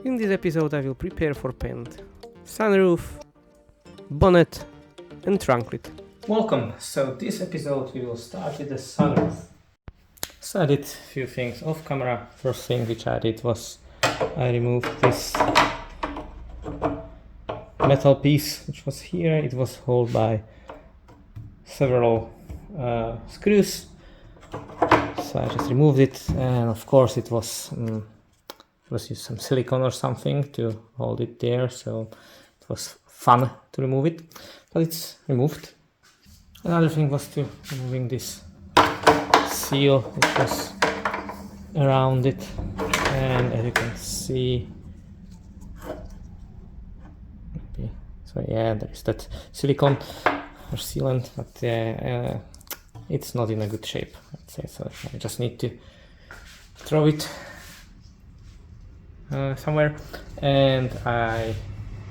In this episode I will prepare for paint sunroof, bonnet and trunk lid. Welcome! So this episode we will start with the sunroof. So I did a few things off camera. First thing which I did was I removed this metal piece which was here. It was held by several screws. So I just removed it, and of course it was used some silicone or something to hold it there, so it was fun to remove it, but it's removed. Another thing was to removing this seal which was around it, and as you can see, so yeah, there is that silicone or sealant, but it's not in a good shape, I'd say. So I just need to throw it somewhere, and I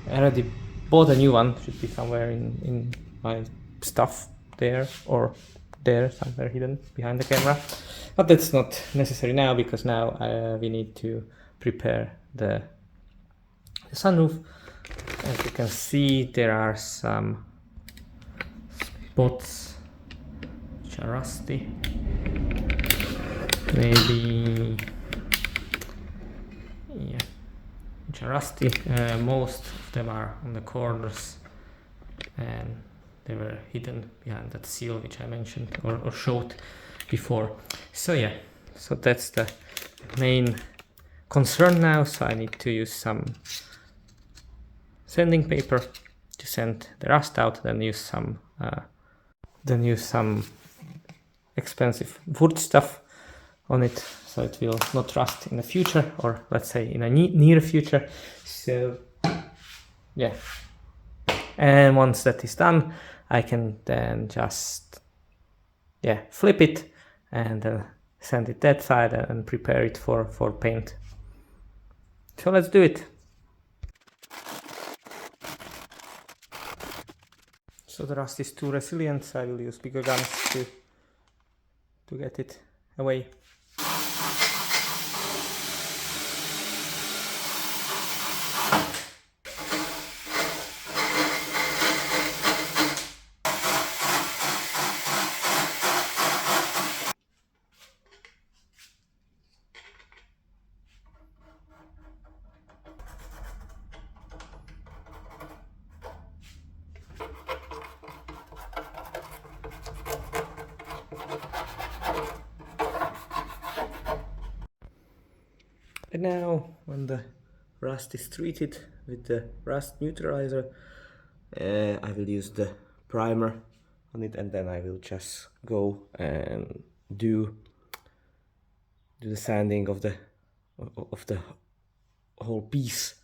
already bought a new one. Should be somewhere in my stuff there, or there somewhere hidden behind the camera, but that's not necessary now, because now we need to prepare the sunroof. As you can see, there are some spots which are rusty, maybe, yeah, which are rusty. Most of them are on the corners, and they were hidden behind that seal which I mentioned or showed before. So yeah, so that's the main concern now. So I need to use some sanding paper to sand the rust out, then use some expensive wood stuff on it, so it will not rust in the future, or let's say in a near future. So yeah, and once that is done, I can then just flip it and sand it that side and prepare it for paint. So let's do it. So the rust is too resilient, so I will use bigger guns to get it away. And now, when the rust is treated with the rust neutralizer, I will use the primer on it, and then I will just go and do the sanding of the whole piece.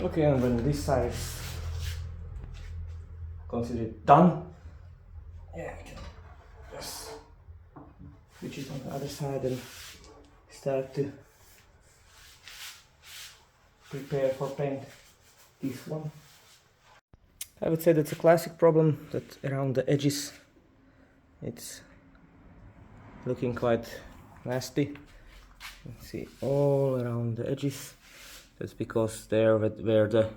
Okay, and when this side is considered done, yeah, I can just switch it on the other side and start to prepare for paint this one. I would say that's a classic problem, that around the edges it's looking quite nasty. You can see all around the edges. That's because there where the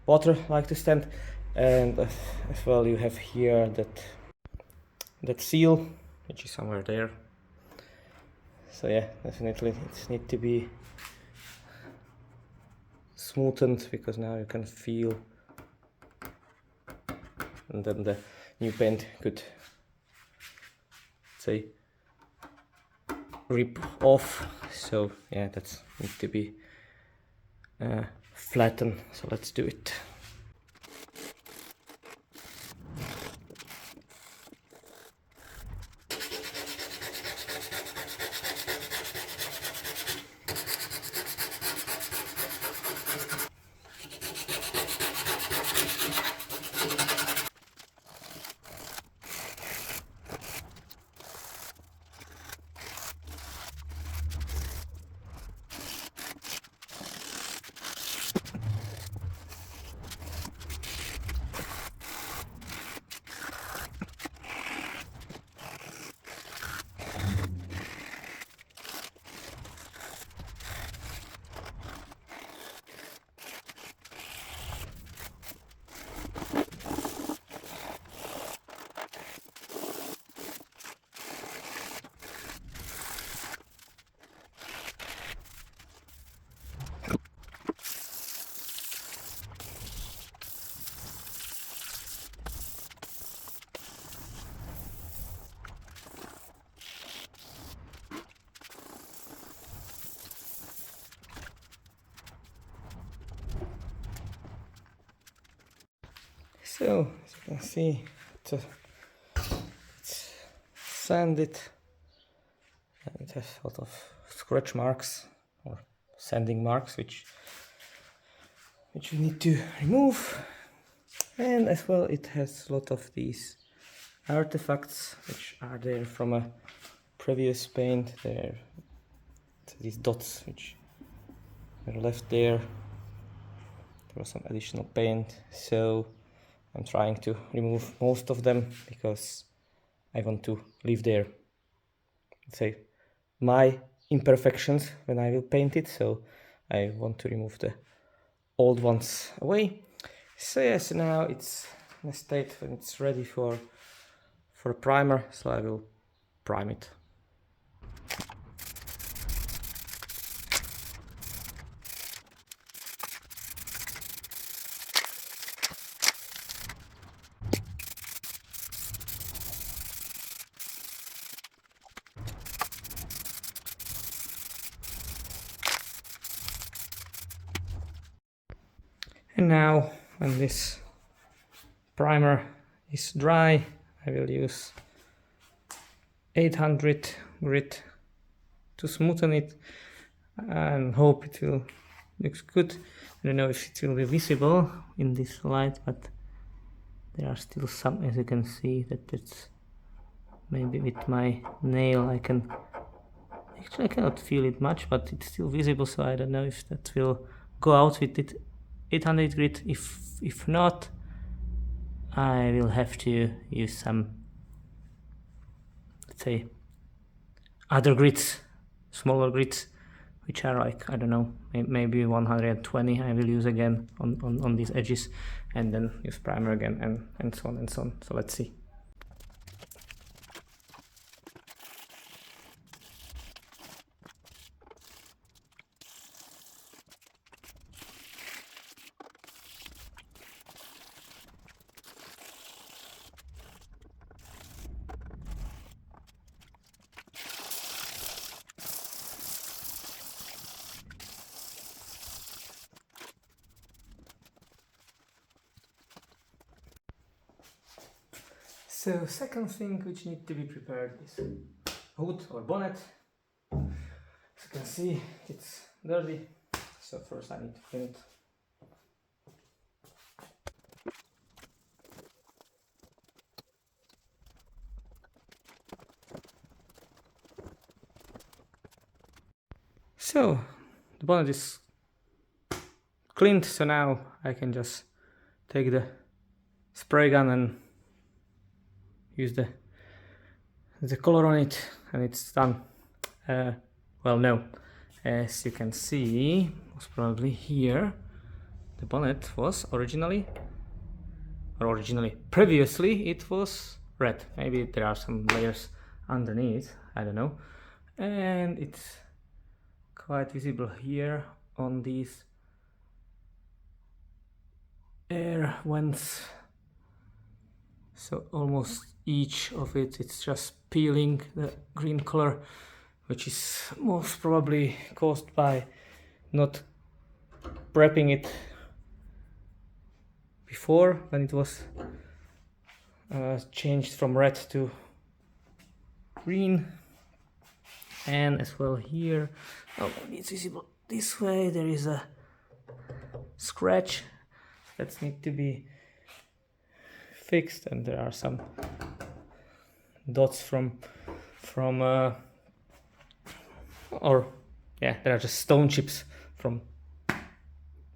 water like to stand, and as well you have here that seal which is somewhere there. So yeah, definitely it needs to be smoothened, because now you can feel, and then the new paint could, say, rip off. So yeah, that needs to be flattened. So let's do it. So as you can see, it's sanded and it has a lot of scratch marks or sanding marks which we need to remove. And as well it has a lot of these artifacts which are there from a previous paint. There these dots which are left there. There was some additional paint, so I'm trying to remove most of them because I want to leave there, let's say, my imperfections when I will paint it, so I want to remove the old ones away. So yes, now it's in a state when it's ready for a primer, so I will prime it. And now when this primer is dry, I will use 800 grit to smoothen it and hope it will looks good. I don't know if it will be visible in this light, but there are still some, as you can see, that it's maybe with my nail I can actually I cannot feel it much, but it's still visible, so I don't know if that will go out with it 800 grit. If not, I will have to use some, let's say, other grits, smaller grits, which are like, I don't know, maybe 120 I will use again on these edges, and then use primer again, and so on and so on. So let's see. So second thing which need to be prepared is hood or bonnet. As you can see, it's dirty, so first I need to clean it. So the bonnet is cleaned, so now I can just take the spray gun and use the color on it, and it's done. Well, no, as you can see, was probably here. The bonnet was previously it was red. Maybe there are some layers underneath, I don't know, and it's quite visible here on these air vents. So almost each of it's just peeling the green color, which is most probably caused by not prepping it before when it was changed from red to green. And as well here, oh, maybe it's visible this way, there is a scratch that needs to be fixed, and there are some dots from there are just stone chips from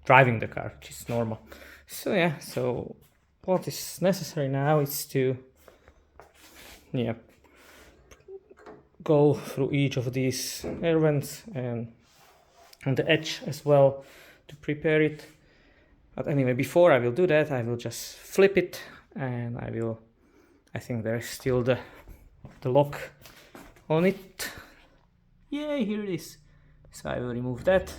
driving the car, which is normal. So yeah, so what is necessary now is to go through each of these air vents and on the edge as well to prepare it. But anyway, before I will do that, I will just flip it, and I think there's still the lock on it. Yay, here it is. So I will remove that,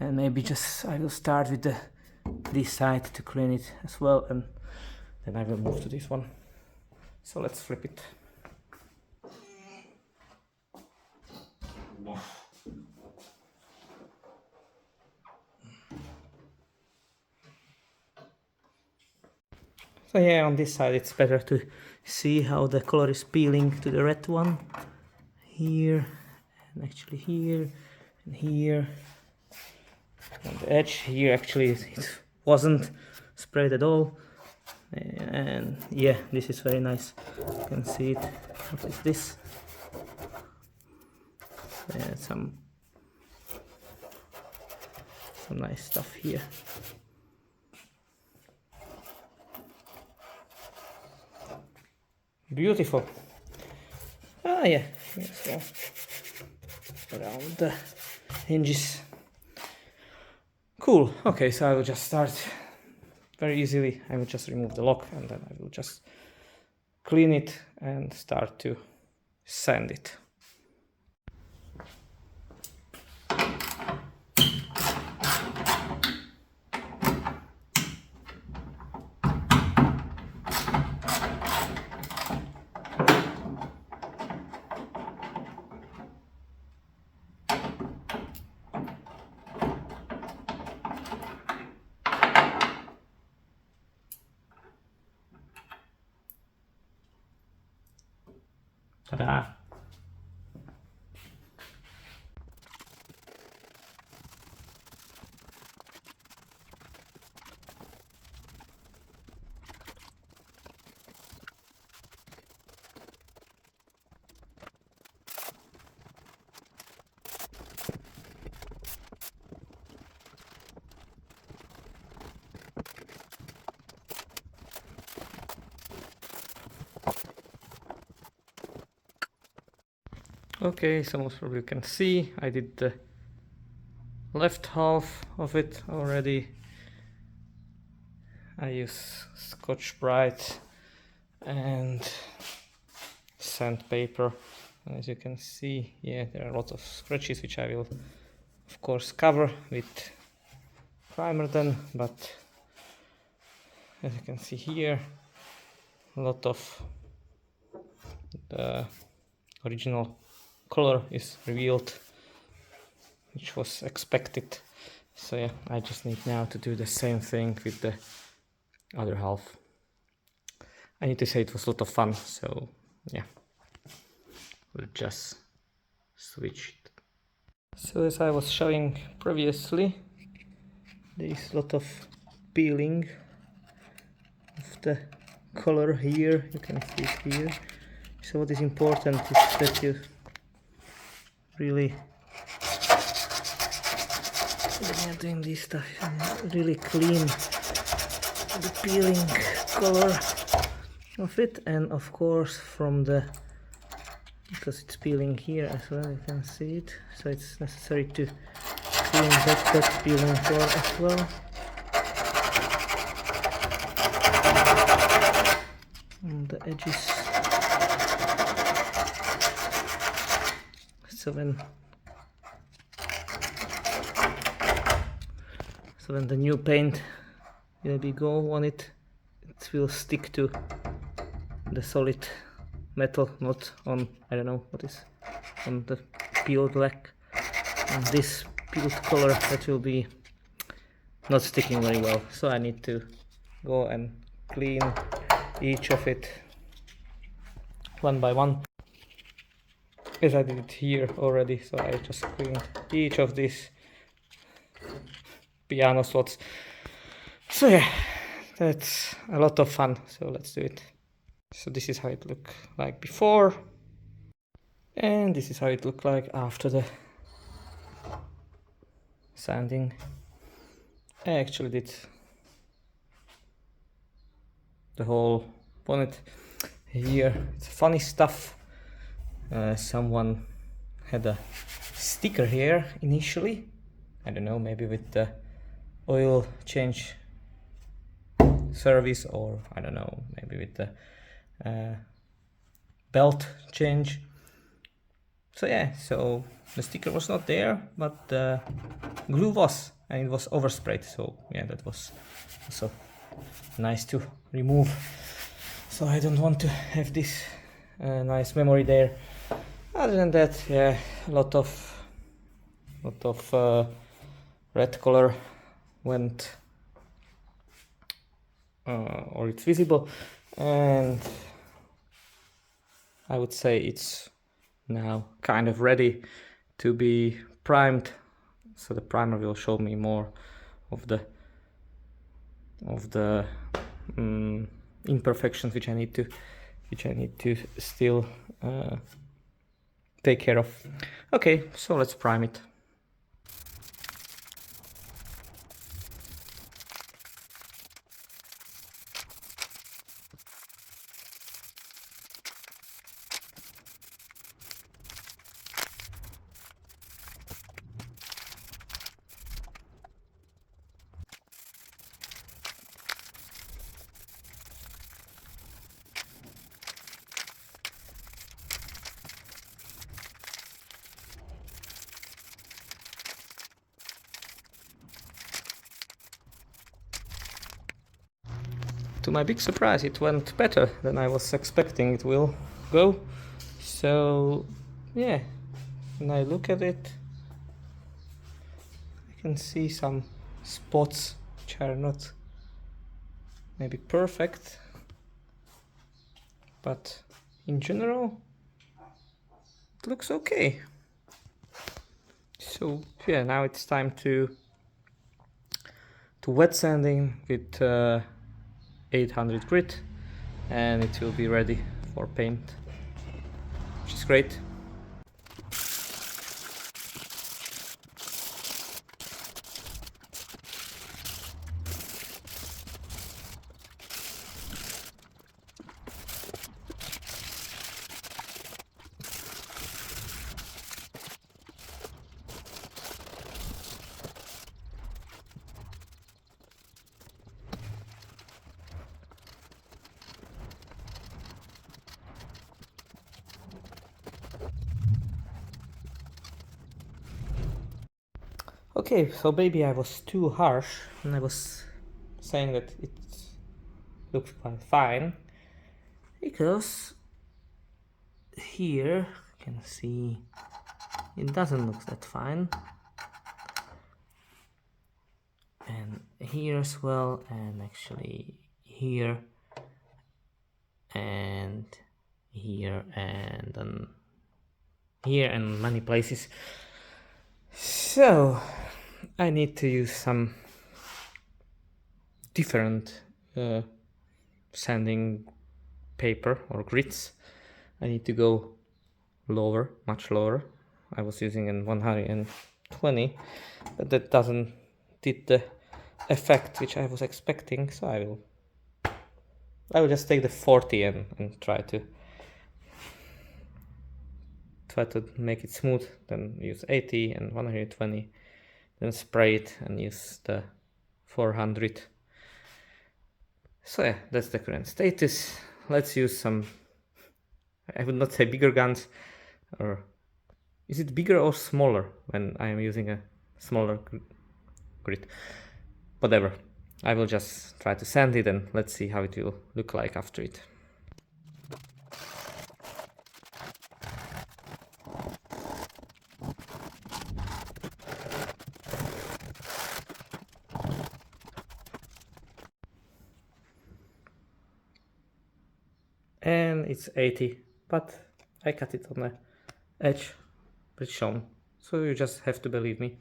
and maybe I will start with this side to clean it as well, and then I will move to this one. So let's flip it. So yeah, on this side it's better to see how the color is peeling to the red one. Here, and actually here, and here. On the edge here actually it wasn't sprayed at all. And yeah, this is very nice. You can see it. What is this? Some nice stuff here. Beautiful. Ah yeah, yes, well, around the hinges. Cool. Okay, so I will just start very easily. I will just remove the lock and then I will just clean it and start to sand it. Ta-da! Okay, so most probably you can see I did the left half of it already. I use Scotch-Brite and sandpaper. And as you can see, yeah, there are lots of scratches which I will of course cover with primer then, but as you can see here, a lot of the original color is revealed, which was expected. So yeah, I just need now to do the same thing with the other half. I need to say it was a lot of fun, so yeah, we'll just switch it. So as I was showing previously, there is a lot of peeling of the color here, you can see it here. So what is important is that you really, when you're doing this stuff, really clean the peeling color of it, and of course from the, because it's peeling here as well, you can see it, so it's necessary to clean that peeling color as well. On the edges. So when the new paint will be go on it, it will stick to the solid metal, not on, I don't know what is, on the peeled black. And this peeled color, that will be not sticking very well. So I need to go and clean each of it one by one, as I did it here already. So I just cleaned each of these piano slots. So yeah, that's a lot of fun, so let's do it. So this is how it looked like before, and this is how it looked like after the sanding. I actually did the whole bonnet here. It's funny stuff. Someone had a sticker here initially, I don't know, maybe with the oil change service, or I don't know, maybe with the belt change. So yeah, so the sticker was not there, but the glue was, and it was oversprayed. So yeah, that was also nice to remove. So I don't want to have this nice memory there. Other than that, yeah, a lot of red color went or it's visible, and I would say it's now kind of ready to be primed. So the primer will show me more of the imperfections which I need to still take care of. Okay, so let's prime it. To my big surprise, it went better than I was expecting it will go. So yeah, when I look at it, I can see some spots which are not maybe perfect, but in general it looks okay. So yeah, now it's time to wet sanding with 800 grit, and it will be ready for paint, which is great. Okay, so maybe I was too harsh and I was saying that it looks quite fine, because here you can see it doesn't look that fine, and here as well, and actually here and here and then here and many places. So I need to use some different sanding paper or grits. I need to go lower, much lower. I was using an 120, but that doesn't did the effect which I was expecting, so I will just take the 40 and try to make it smooth, then use 80 and 120, then spray it and use the 400. So yeah, that's the current status. Let's use some, I would not say bigger guns, or is it bigger or smaller when I am using a smaller grit? Whatever, I will just try to sand it and let's see how it will look like after it. And it's 80, but I cut it on the edge, it's shown, so you just have to believe me.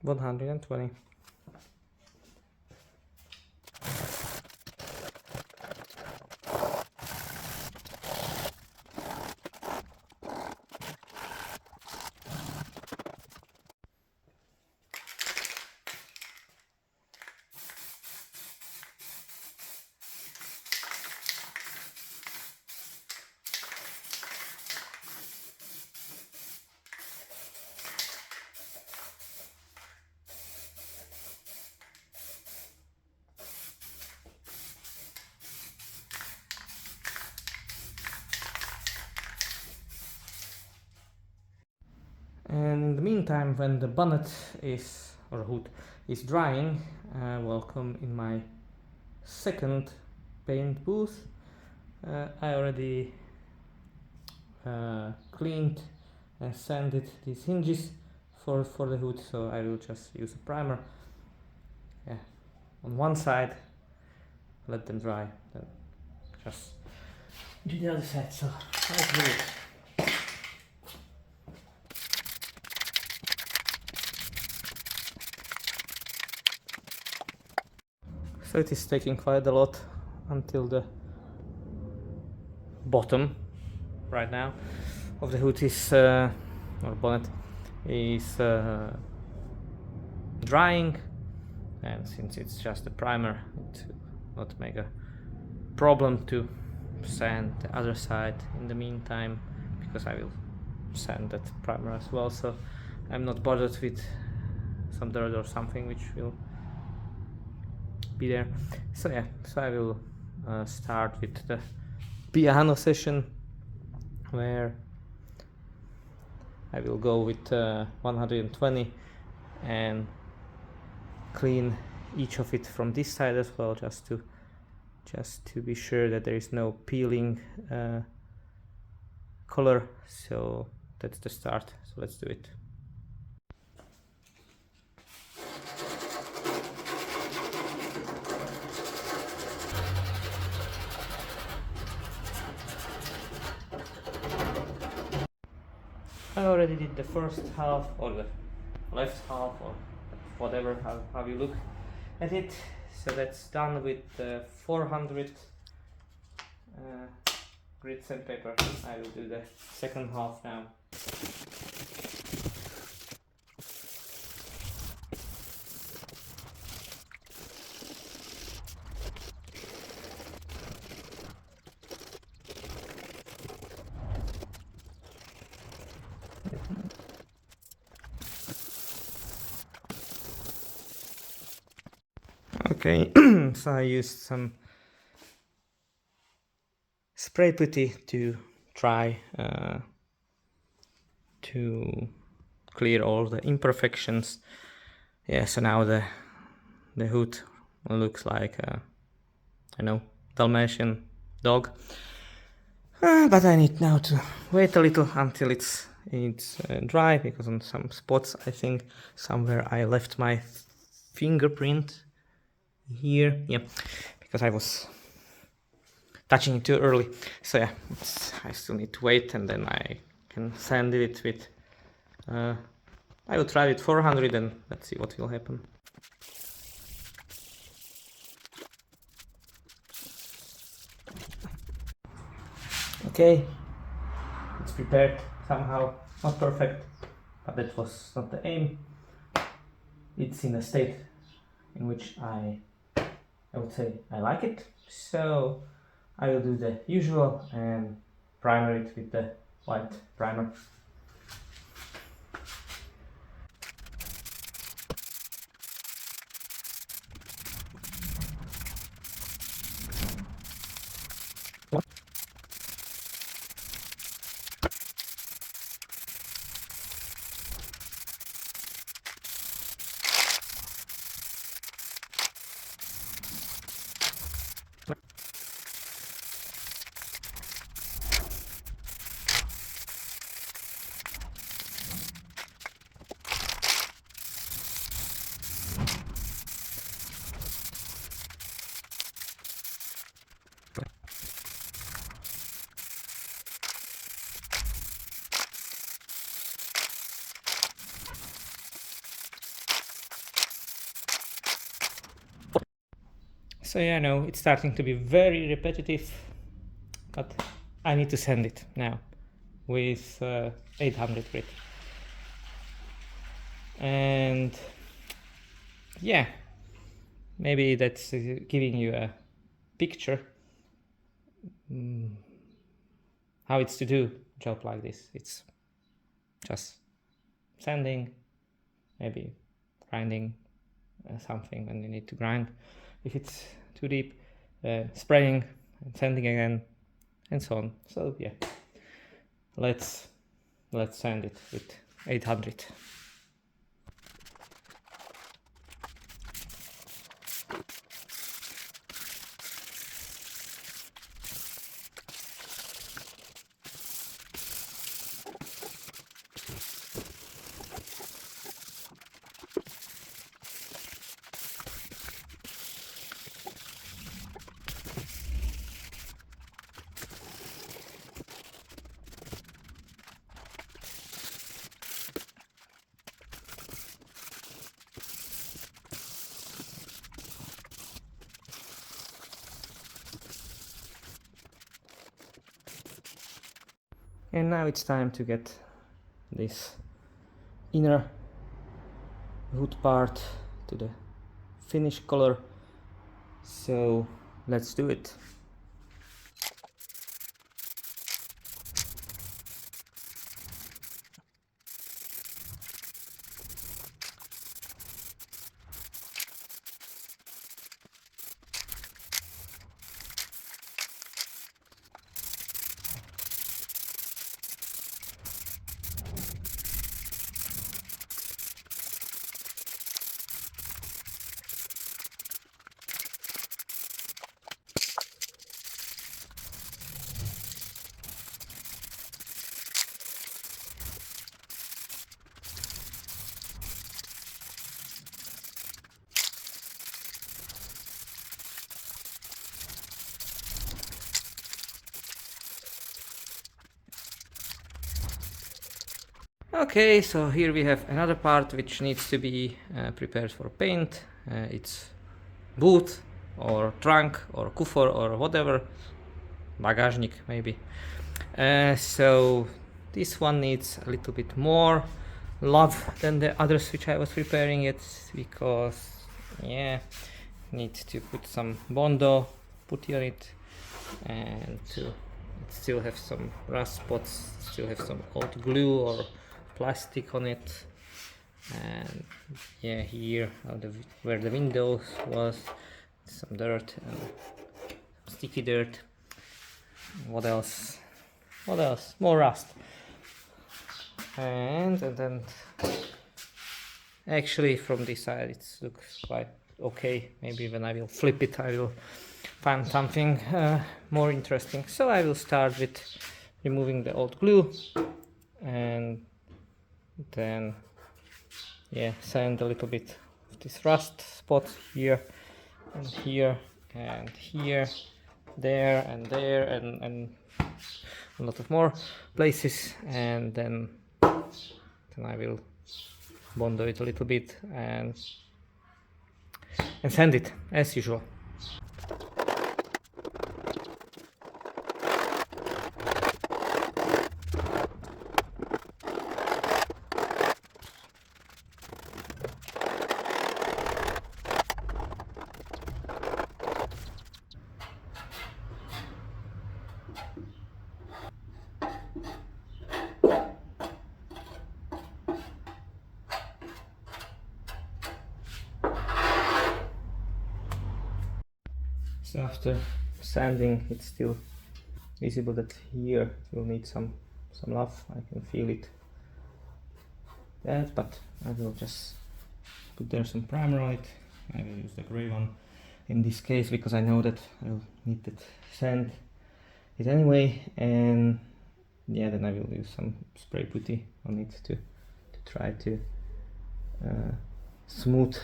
$120. And in the meantime, when the bonnet is, or hood, is drying, welcome in my second paint booth. I already cleaned and sanded these hinges for the hood, so I will just use a primer, yeah, on one side, let them dry, then just do the other side. So let's do it. So it is taking quite a lot until the bottom right now of the hood is or bonnet is drying, and since it's just a primer, it will not make a problem to sand the other side in the meantime, because I will sand that primer as well, so I'm not bothered with some dirt or something which will be there. So yeah, so I will start with the piano session, where I will go with 120 and clean each of it from this side as well, just to be sure that there is no peeling color. So that's the start, so let's do it. I already did the first half, or the left half, or whatever, how you look at it. So that's done with 400 grit sandpaper. I will do the second half now. Okay, so I used some spray putty to try to clear all the imperfections. Yeah, so now the hood looks like I know, Dalmatian dog. But I need now to wait a little until it's dry, because on some spots I think somewhere I left my fingerprint here, yeah, because I was touching it too early. So yeah, I still need to wait, and then I can sand it with I will try with 400 and let's see what will happen. Okay, it's prepared somehow, not perfect, but that was not the aim. It's in a state in which I would say I like it, so I will do the usual and primer it with the white primer. So yeah, I know it's starting to be very repetitive, but I need to sand it now with 800 grit. And yeah, maybe that's giving you a picture how it's to do a job like this. It's just sanding, maybe grinding something when you need to grind if it's too deep, spraying and sanding again, and so on. So yeah, let's sand it with 800. And now it's time to get this inner hood part to the finish color, so let's do it. Okay, so here we have another part which needs to be prepared for paint. It's boot or trunk or kufor or whatever, bagażnik maybe. So this one needs a little bit more love than the others which I was preparing it, because yeah, need to put some Bondo putty on it, and to still have some rust spots, still have some old glue or plastic on it. And yeah, here where the windows was, some dirt and sticky dirt. What else? More rust. And then actually from this side it looks quite okay. Maybe when I will flip it I will find something more interesting. So I will start with removing the old glue, and then yeah, sand a little bit of this rust spot here and here and here, there and there, and a lot of more places, and then I will Bondo it a little bit and sand it as usual. So after sanding, it's still visible that here it will need some love. I can feel it. But I will just put there some primer on it. I will use the gray one in this case because I know that I'll need to sand it anyway. And yeah, then I will use some spray putty on it to try to smooth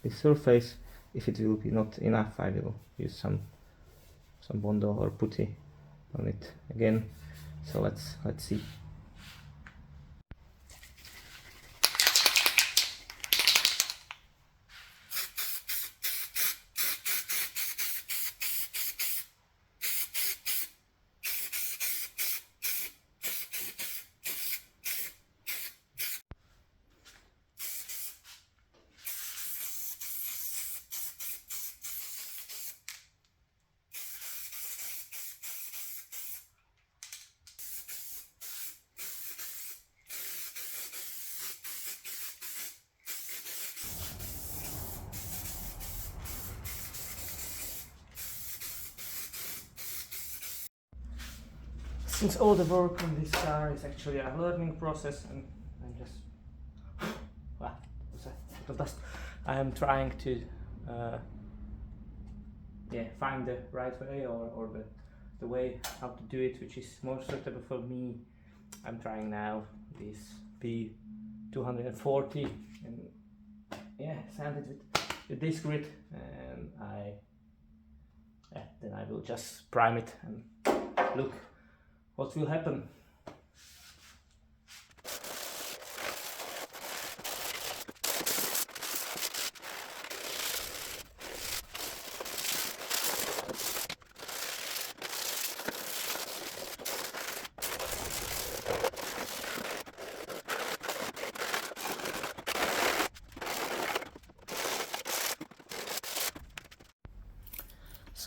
the surface. If it will be not enough, I will use some Bondo or putty on it again. So let's see. Since all the work on this car is actually a learning process, and I'm just I am trying to find the right way or the way how to do it, which is more suitable for me. I'm trying now this P240 and sand it with this grit, and then I will just prime it and look what will happen.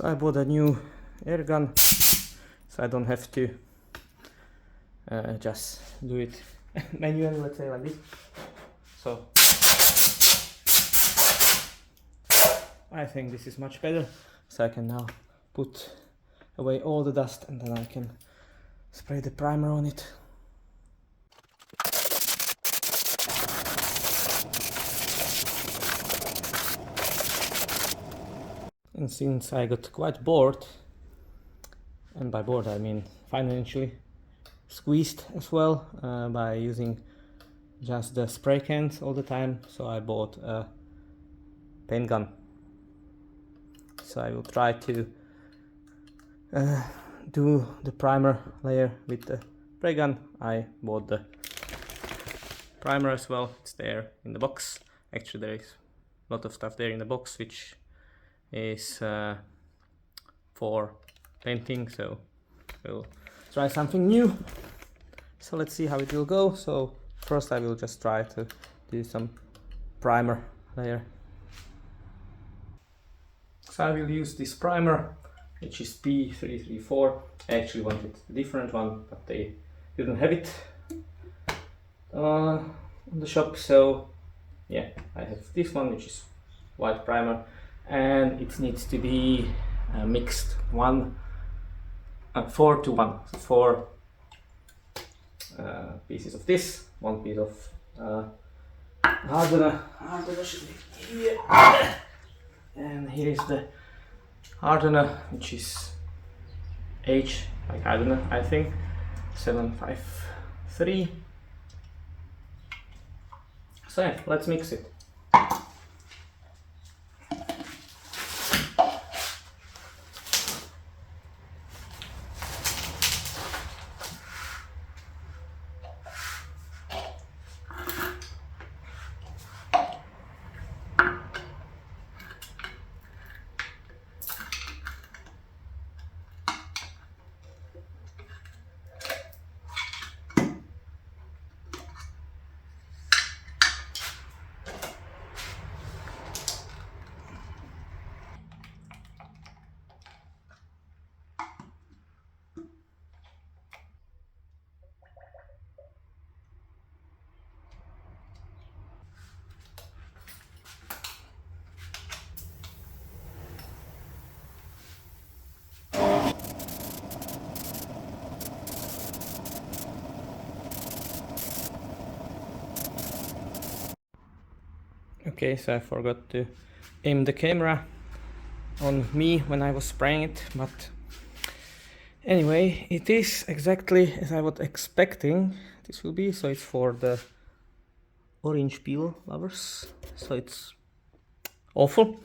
So I bought a new air gun, so I don't have to just do it manually, let's say like this. So I think this is much better, so I can now put away all the dust and then I can spray the primer on it. And since I got quite bored, and by bored I mean financially squeezed as well by using just the spray cans all the time, so I bought a paint gun. So I will try to do the primer layer with the spray gun. I bought the primer as well, it's there in the box. Actually there is a lot of stuff there in the box which is for painting, so we'll try something new. So let's see how it will go. So first I will just try to do some primer layer. So I will use this primer, which is P334. I actually wanted a different one, but they didn't have it on the shop, so yeah, I have this one, which is white primer, and it needs to be mixed 4 to 1. So 4 pieces of this, 1 piece of hardener should be here, and here is the hardener, which is H like hardener, I think 753. So yeah, let's mix it. Okay, so I forgot to aim the camera on me when I was spraying it, but anyway, it is exactly as I was expecting this will be. So it's for the orange peel lovers, so it's awful.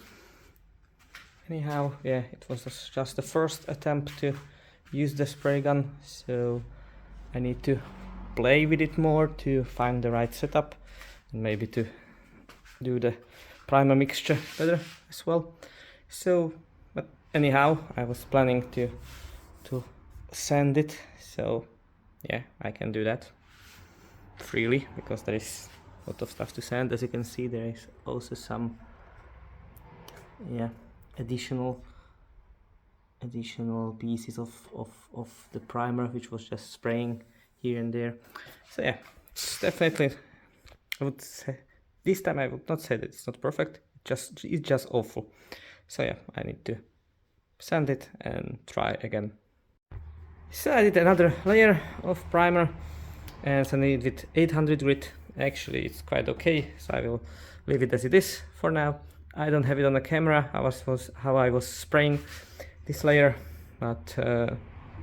Anyhow, yeah, it was just the first attempt to use the spray gun, so I need to play with it more to find the right setup and maybe to do the primer mixture better as well. So, but anyhow, I was planning to sand it, so yeah, I can do that freely because there is a lot of stuff to sand. As you can see, there is also some additional pieces of the primer which was just spraying here and there. So yeah, it's definitely, I would say this time I would not say that it's not perfect, it's just awful. So yeah, I need to sand it and try again. So I did another layer of primer and sanded it with 800 grit. Actually it's quite okay, so I will leave it as it is for now. I don't have it on the camera how I was spraying this layer, but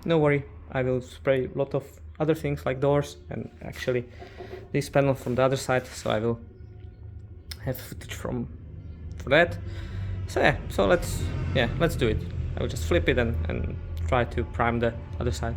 no worry, I will spray a lot of other things like doors and actually this panel from the other side, so I will have footage for that. So yeah, so let's do it. I will just flip it and try to prime the other side.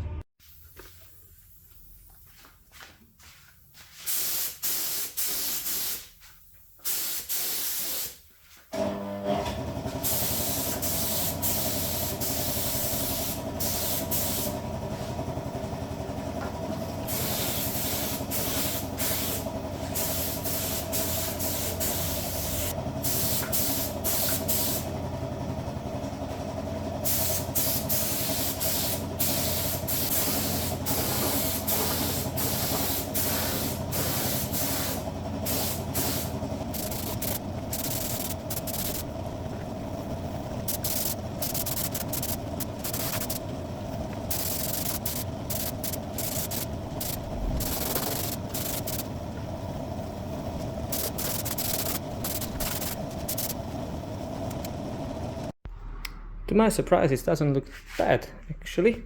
to my surprise, it doesn't look bad actually.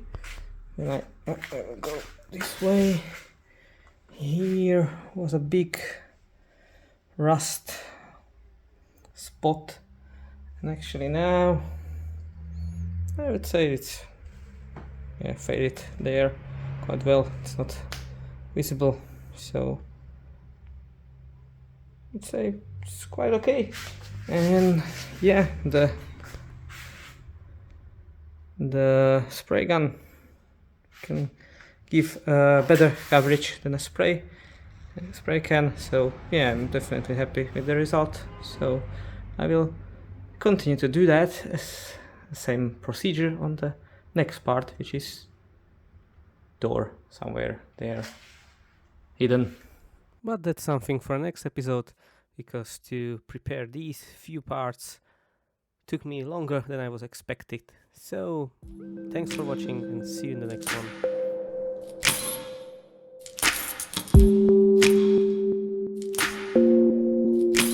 When I go this way, here was a big rust spot, and actually now I would say it's faded there quite well. It's not visible, so I'd say it's quite okay. And yeah, the spray gun can give better coverage than a spray can, so yeah, I'm definitely happy with the result. So I will continue to do that as the same procedure on the next part, which is door somewhere there hidden. But that's something for next episode, because to prepare these few parts took me longer than I was expected. So thanks for watching and see you in the next one.